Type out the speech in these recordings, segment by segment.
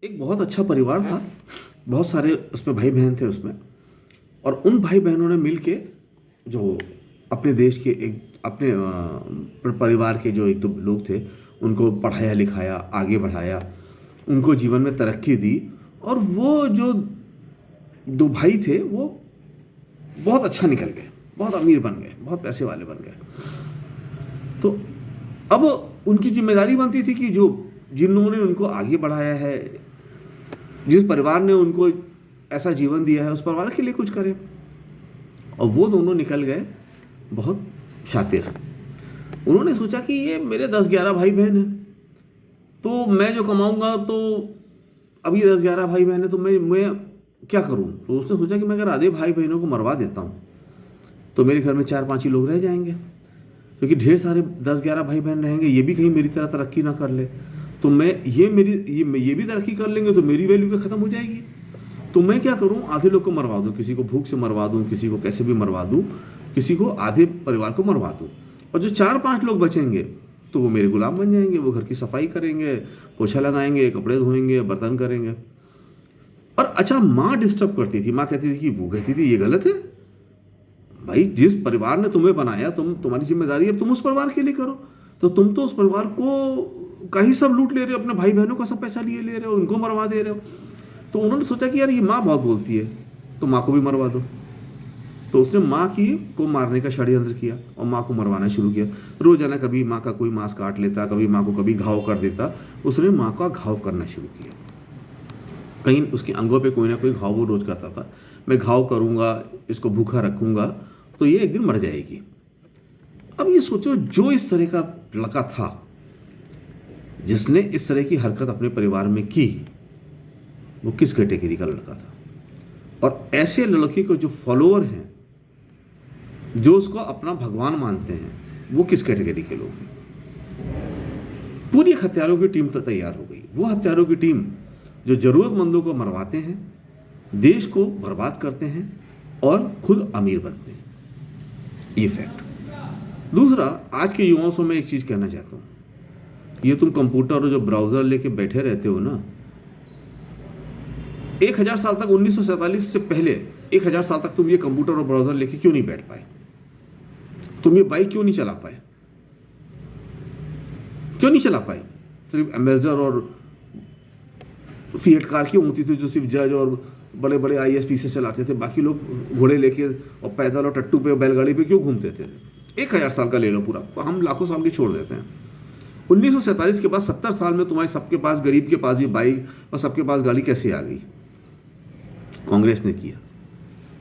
एक बहुत अच्छा परिवार था। बहुत सारे उसमें भाई बहन थे उसमें। और उन भाई बहनों ने मिल के जो अपने देश के एक अपने परिवार के जो एक दो लोग थे उनको पढ़ाया लिखाया, आगे बढ़ाया, उनको जीवन में तरक्की दी। और वो जो दो भाई थे वो बहुत अच्छा निकल गए, बहुत अमीर बन गए, बहुत पैसे वाले बन गए। तो अब उनकी जिम्मेदारी बनती थी कि जो जिन्होंने उनको आगे बढ़ाया है, जिस परिवार ने उनको ऐसा जीवन दिया है, उस परिवार के लिए कुछ करें। और वो दोनों निकल गए बहुत शातिर। उन्होंने सोचा कि ये मेरे 10-11 भाई बहन हैं, तो मैं जो कमाऊंगा, तो अभी 10-11 भाई बहन हैं, तो मैं क्या करूं। तो उसने सोचा कि मैं अगर आधे भाई बहनों को मरवा देता हूं तो मेरे घर में 4-5 ही लोग रह जाएंगे, क्योंकि ढेर सारे 10-11 भाई बहन रहेंगे, ये भी कहीं मेरी तरह तरक्की ना कर ले, तो मैं ये भी तरक्की कर लेंगे तो मेरी वैल्यू क्या ख़त्म हो जाएगी। तो मैं क्या करूं, आधे लोग को मरवा दूं, किसी को भूख से मरवा दूं, किसी को कैसे भी मरवा दूं, किसी को आधे परिवार को मरवा दूं, और जो 4-5 लोग बचेंगे तो वो मेरे गुलाम बन जाएंगे। वो घर की सफाई करेंगे, पोछा लगाएंगे, कपड़े धोएंगे, बर्तन करेंगे। और अच्छा, माँ डिस्टर्ब करती थी। माँ कहती थी कि वो कहती थी ये गलत है भाई, जिस परिवार ने तुम्हें बनाया, तुम्हारी जिम्मेदारी है, तुम उस परिवार के लिए करो। तो तुम तो उस परिवार को का ही सब लूट ले रहे हो, अपने भाई बहनों का सब पैसा लिए ले रहे हो, उनको मरवा दे रहे हो। तो उन्होंने सोचा कि यार ये माँ बहुत बोलती है, तो माँ को भी मरवा दो। तो उसने माँ की को मारने का षड्यंत्र किया और माँ को मरवाना शुरू किया। रोजाना कभी माँ का कोई मांस काट लेता, कभी माँ को कभी घाव कर देता। उसने माँ का घाव करना शुरू किया। कहीं उसके अंगों पे कोई ना कोई घाव वो रोज करता था। मैं घाव करूंगा, इसको भूखा रखूंगा तो ये एक दिन मर जाएगी। अब ये सोचो, जो इस तरह का लड़का था जिसने इस तरह की हरकत अपने परिवार में की, वो किस कैटेगरी का लड़का था। और ऐसे लड़के को जो फॉलोअर हैं, जो उसको अपना भगवान मानते हैं, वो किस कैटेगरी के लोग हैं। पूरी हत्यारों की टीम तो तैयार हो गई। वो हत्यारों की टीम जो जरूरतमंदों को मरवाते हैं, देश को बर्बाद करते हैं और खुद अमीर बनते हैं। ये फैक्ट। दूसरा, आज के युवाओं से मैं एक चीज कहना चाहता हूं, ये तुम कंप्यूटर और जो ब्राउजर लेके बैठे रहते हो ना, 1000 साल तक, 1947 से पहले 1000 साल तक तुम ये कंप्यूटर और ब्राउजर लेके क्यों नहीं बैठ पाए? तुम ये बाइक क्यों नहीं चला पाए? क्यों नहीं चला पाए? सिर्फ एम्बेसडर और फिएट कार क्यों होती थी जो सिर्फ जज और बड़े बड़े आईएएस से चलाते थे? बाकी लोग घोड़े लेके और पैदल और टट्टू पे, बैलगाड़ी पे क्यों घूमते थे? 1000 साल का ले लो पूरा, हम लाखों साल की छोड़ देते हैं। 1947 के बाद 70 साल में तुम्हारे सबके पास, गरीब के पास भी बाइक और सबके पास गाड़ी कैसे आ गई? कांग्रेस ने किया,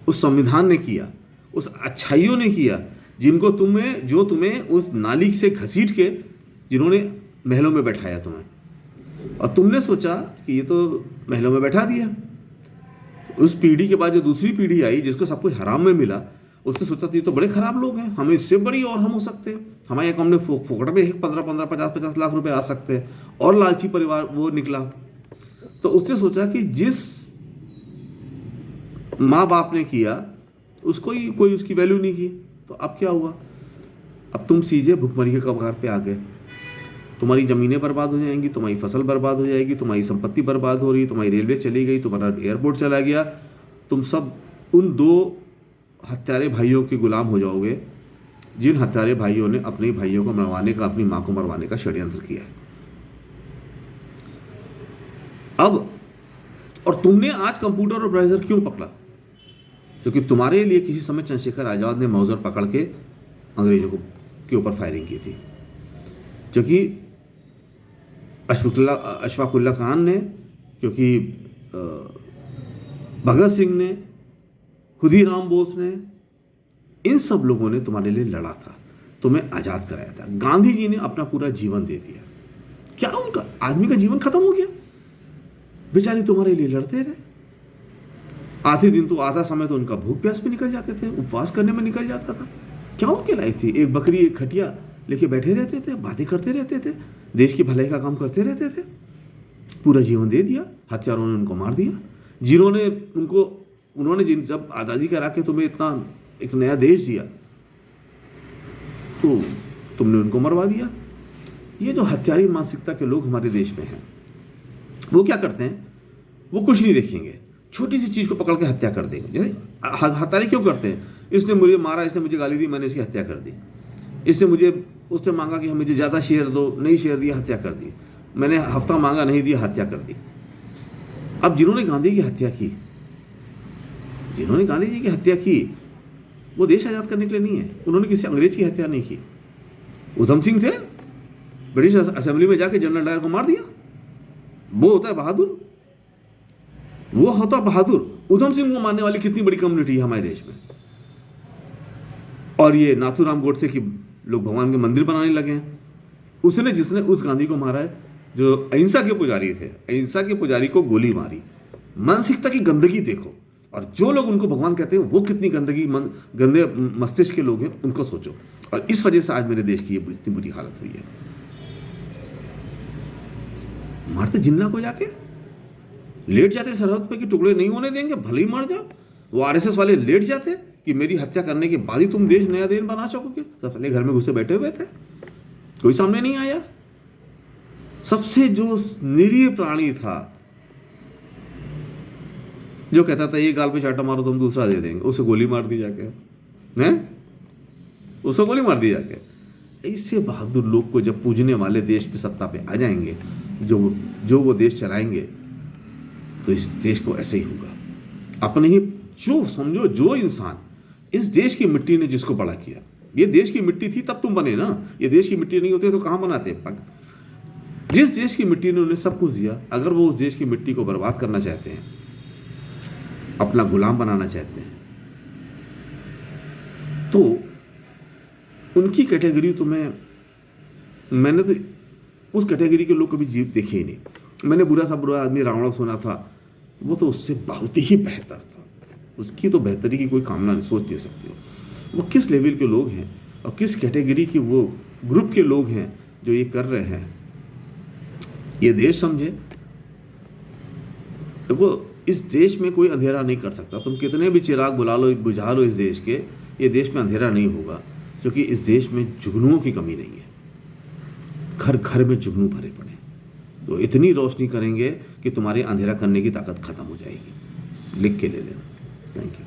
उस संविधान ने किया, उस अच्छाइयों ने किया, जिनको तुम्हें उस नाली से घसीट के जिन्होंने महलों में बैठाया तुम्हें, और तुमने सोचा कि ये तो महलों में बैठा दिया। उस पीढ़ी के बाद जो दूसरी पीढ़ी आई, जिसको सब कुछ हराम में मिला, उसने सोचा ये तो बड़े खराब लोग हैं, हमें इससे बड़ी और हम हो सकते हैं, हमारे अकाउंट में फोकट में 15-15, 50-50 लाख रुपए आ सकते हैं। और लालची परिवार वो निकला। तो उसने सोचा कि जिस माँ बाप ने किया उसको ही कोई उसकी वैल्यू नहीं की, तो अब क्या हुआ? अब तुम सीधे भुखमरी के कगार पे आ गए। तुम्हारी ज़मीनें बर्बाद हो जाएंगी, तुम्हारी फसल बर्बाद हो जाएगी, तुम्हारी संपत्ति बर्बाद हो रही, तुम्हारी रेलवे चली गई, तुम्हारा एयरपोर्ट चला गया। तुम सब उन 2 हत्यारे भाइयों के गुलाम हो जाओगे, जिन हत्यारे भाइयों ने अपने भाइयों को मरवाने का, अपनी माँ को मरवाने का षड्यंत्र किया है। अब और तुमने आज कंप्यूटर और ब्राउज़र क्यों पकड़ा? क्योंकि तुम्हारे लिए किसी समय चंद्रशेखर आज़ाद ने मौजर पकड़ के अंग्रेजों के ऊपर फायरिंग की थी, क्योंकि अशफाकुल्ला खान ने, क्योंकि भगत सिंह ने, खुदीराम बोस ने, इन सब लोगों ने तुम्हारे लिए लड़ा था, तुम्हें आज़ाद कराया था। गांधी जी ने अपना पूरा जीवन दे दिया। क्या उनका आदमी का जीवन खत्म हो गया? बेचारे तुम्हारे लिए लड़ते रहे। आधे दिन तो, आधा समय तो उनका भूख प्यास में निकल जाते थे, उपवास करने में निकल जाता था। क्या उनकी लाइफ थी? एक बकरी, एक खटिया लेके बैठे रहते थे, बातें करते रहते थे, देश की भलाई का काम करते रहते थे। पूरा जीवन दे दिया, हत्यारों ने उनको मार दिया। उन्होंने जब आज़ादी करा के तुम्हें इतना एक नया देश दिया, तो तुमने उनको मरवा दिया। ये जो हत्यारी मानसिकता के लोग हमारे देश में हैं, वो क्या करते हैं, वो कुछ नहीं देखेंगे, छोटी सी चीज़ को पकड़ के हत्या कर देंगे। जैसे हत्यारे क्यों करते हैं, इसने मुझे मारा, इसने मुझे गाली दी, मैंने इसकी हत्या कर दी, इससे मुझे उसने मांगा कि मुझे ज़्यादा शेयर दो, नहीं शेयर दिया, हत्या कर दी, मैंने हफ्ता मांगा, नहीं दिया, हत्या कर दी। अब जिन्होंने गांधी की हत्या की, जिन्होंने गांधी जी की हत्या की, वो देश आज़ाद करने के लिए नहीं है, उन्होंने किसी अंग्रेज की हत्या नहीं की। उधम सिंह थे, ब्रिटिश असेंबली में जाके जनरल डायर को मार दिया, वो होता है बहादुर, वो होता बहादुर। उधम सिंह को मारने वाली कितनी बड़ी कम्युनिटी है हमारे देश में। और ये नाथूराम गोडसे की लोग भगवान के मंदिर बनाने लगे हैं। उसने, जिसने उस गांधी को मारा है, जो अहिंसा के पुजारी थे, अहिंसा के पुजारी को गोली मारी। मानसिकता की गंदगी देखो, और जो लोग उनको भगवान कहते हैं वो कितनी गंदगी गंदे मस्तिष्क के लोग हैं, उनको सोचो। और इस वजह से आज मेरे देश की ये इतनी बुरी हालत हुई है। मारते जिन्ना को जाके, लेट जाते सरहद पे कि टुकड़े नहीं होने देंगे, भले ही मर जाओ। वो आरएसएस वाले लेट जाते कि मेरी हत्या करने के बाद ही तुम देश नया देश बना सकोगे, तो पहले घर में घुसे बैठे हुए थे, कोई सामने नहीं आया। सबसे जो निरीह प्राणी था, जो कहता था ये गाल पे चाटा मारो तुम दूसरा दे देंगे, उसे गोली मार दी जाके, हैं, उसे गोली मार दी जाके। ऐसे बहादुर लोग को जब पूजने वाले देश पे सत्ता पे आ जाएंगे, जो वो देश चलाएंगे, तो इस देश को ऐसे ही होगा। अपने ही, जो समझो, जो इंसान इस देश की मिट्टी ने जिसको बड़ा किया, ये देश की मिट्टी थी तब तुम बने ना, ये देश की मिट्टी नहीं होती तो कहाँ बनाते। जिस देश की मिट्टी ने उन्हें सब कुछ दिया, अगर वो उस देश की मिट्टी को बर्बाद करना चाहते हैं, अपना गुलाम बनाना चाहते हैं, तो उनकी कैटेगरी तो मैंने तो उस कैटेगरी के लोग कभी जीव देखे ही नहीं। मैंने बुरा आदमी रावण सुना था, वो तो उससे बहुत ही बेहतर था, उसकी तो बेहतरी की कोई कामना नहीं, सोच नहीं सकते वो किस लेवल के लोग हैं और किस कैटेगरी के वो ग्रुप के लोग हैं जो ये कर रहे हैं। ये देश समझे, देखो इस देश में कोई अंधेरा नहीं कर सकता, तुम कितने भी चिराग बुझा लो इस देश के, ये देश में अंधेरा नहीं होगा, क्योंकि इस देश में जुगनुओं की कमी नहीं है। घर घर में जुगनू भरे पड़े, तो इतनी रोशनी करेंगे कि तुम्हारे अंधेरा करने की ताकत खत्म हो जाएगी। लिख के ले लेना। Thank you.